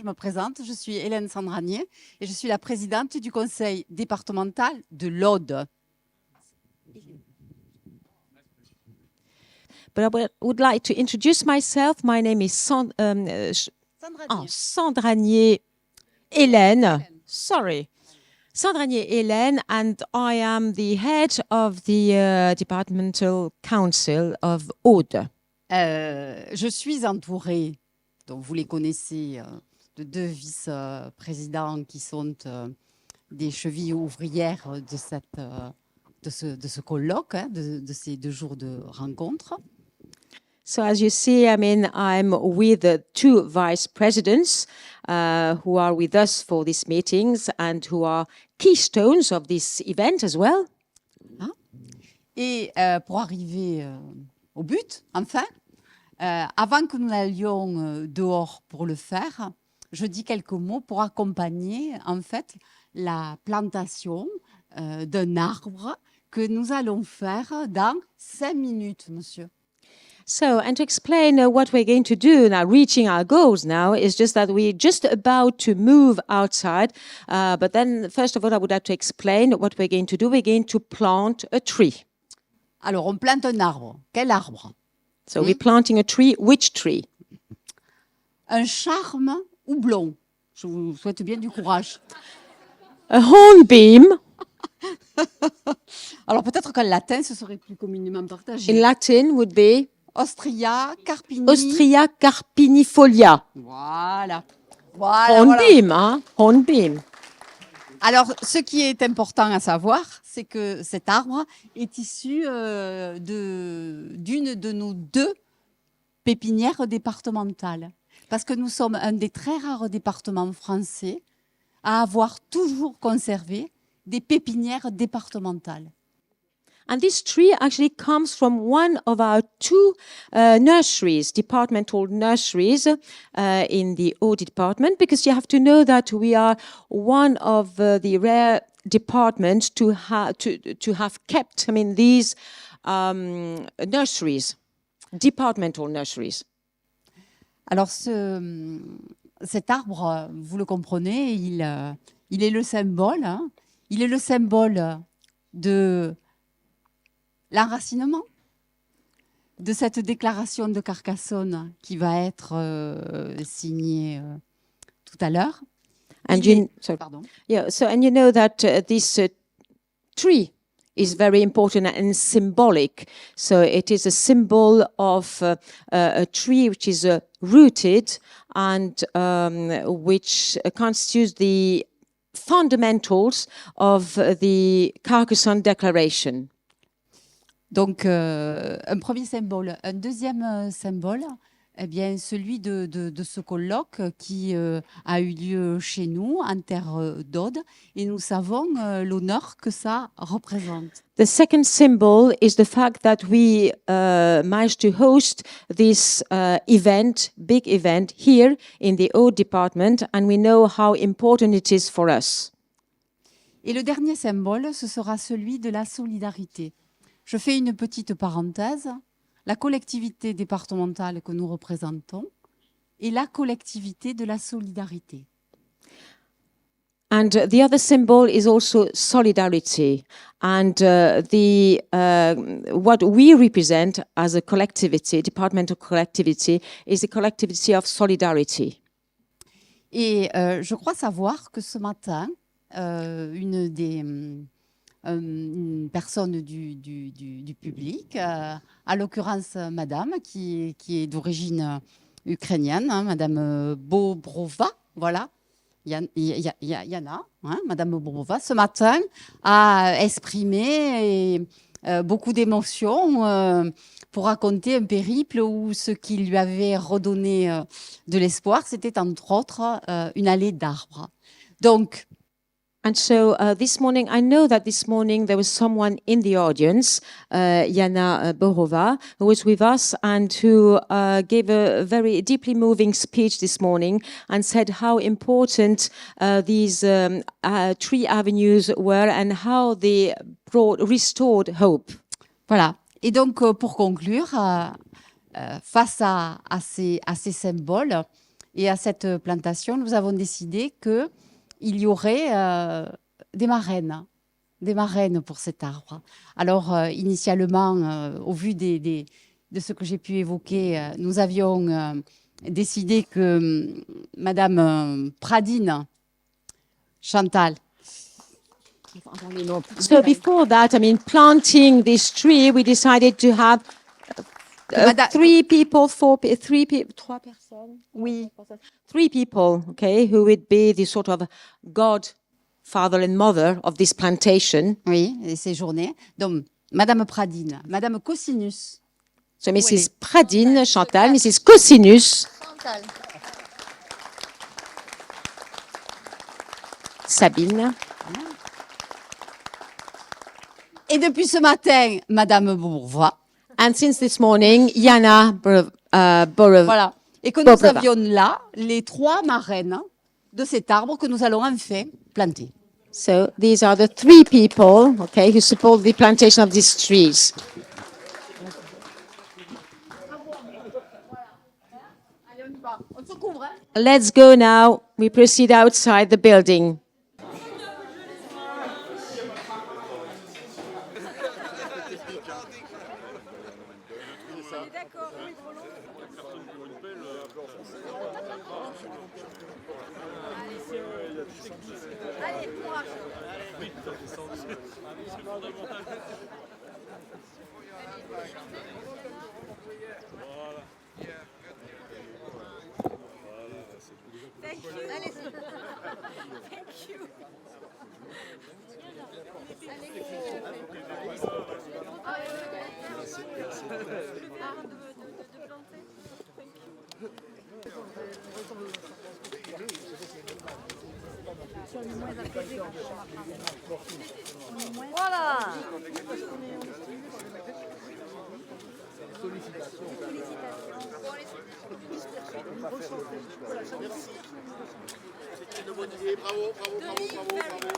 me présente, je suis Hélène Sandranier et je suis la présidente du conseil départemental de l'Aude. But I would like to introduce myself. My name is Sandranier Hélène. Sorry. Sandranier Hélène, and I am the head of the Departmental Council of Aude. Je suis entourée, donc vous les connaissez, de deux vice-présidents qui sont des chevilles ouvrières de ce colloque, de ces 2 jours de rencontre. So as you see, I mean, I'm with the 2 vice presidents who are with us for these meetings and who are keystones of this event as well. Et pour arriver au but, enfin, avant que nous n'allions dehors pour le faire, je dis quelques mots pour accompagner en fait la plantation d'un arbre que nous allons faire dans 5 minutes, monsieur. So, and to explain what we're going to do now, reaching our goals now, is just that we're just about to move outside. But then, first of all, I would like to explain what we're going to do. We're going to plant a tree. Alors, on plante un arbre. Quel arbre? So, we're planting a tree. Which tree? Un charme houblon. Je vous souhaite bien du courage. A hornbeam. Alors, peut-être qu'en latin, ce serait plus communément partagé. In Latin would be Ostria carpinifolia. Voilà. Hornbeam, hein? Hornbeam. Alors, ce qui est important à savoir, c'est que cet arbre est issu d'une de nos 2 pépinières départementales. Parce que nous sommes un des très rares départements français à avoir toujours conservé des pépinières départementales. And this tree actually comes from one of our 2 nurseries, departmental nurseries in the Aude department, because you have to know that we are one of the rare departments to have kept, I mean, these nurseries, departmental nurseries. Alors, cet arbre, vous le comprenez, il est le symbole, hein, il est le symbole de l'enracinement, de cette déclaration de Carcassonne qui va être signée tout à l'heure. And you know that this tree is very important and symbolic. So it is a symbol of a tree which is rooted and which constitutes the fundamentals of the Carcassonne Declaration. Donc, un premier symbole. Un deuxième symbole, eh bien, celui de ce colloque qui a eu lieu chez nous, en terre d'Aude, et nous savons l'honneur que ça représente. The second symbol is the fact that we managed to host this big event here in the Aude department, and we know how important it is for us. Et le dernier symbole, ce sera celui de la solidarité. Je fais une petite parenthèse. La collectivité départementale que nous représentons est la collectivité de la solidarité. And the other symbol is also solidarity. And what we represent as a collectivity, departmental collectivity, is the collectivity of solidarity. Et je crois savoir que ce matin, une personne du public, à l'occurrence madame, qui est d'origine ukrainienne, hein, madame Bobrova, voilà, Yana, hein, madame Bobrova, ce matin a exprimé beaucoup d'émotions pour raconter un périple où ce qui lui avait redonné de l'espoir, c'était entre autres une allée d'arbres. Donc, and so this morning, I know that this morning there was someone in the audience, Yana Borova, who was with us and who gave a very deeply moving speech this morning and said how important these 3 avenues were and how they restored hope. Voilà. Et donc, pour conclure, face à ces symboles, Et à cette plantation, nous avons décidé qu'il y aurait des marraines pour cet arbre. Alors, initialement, au vu de ce que j'ai pu évoquer, nous avions décidé que Madame Pradine, Chantal. So before that, I mean, planting this tree, we decided to have three people, three people, trois personnes. Oui. 3 people, okay, who would be the sort of godfather and mother of this plantation. Oui, et ces journées. Donc, Madame Pradine, Madame Cosinus. So Mrs. Pradine, Chantal, Mrs. Cosinus, Sabine. Et depuis ce matin, Madame Bourvois. And since this morning, Yana Borov. Voilà. Et que nous avions là les 3 marraines de cet arbre que nous allons enfin planter. So these are the 3 people, okay, who support the plantation of these trees. On se couvre, hein? Let's go now. We proceed outside the building. Allez, courage. Thank you. Allez, thank you. Voilà. Bravo, bravo, bravo, bravo, bravo.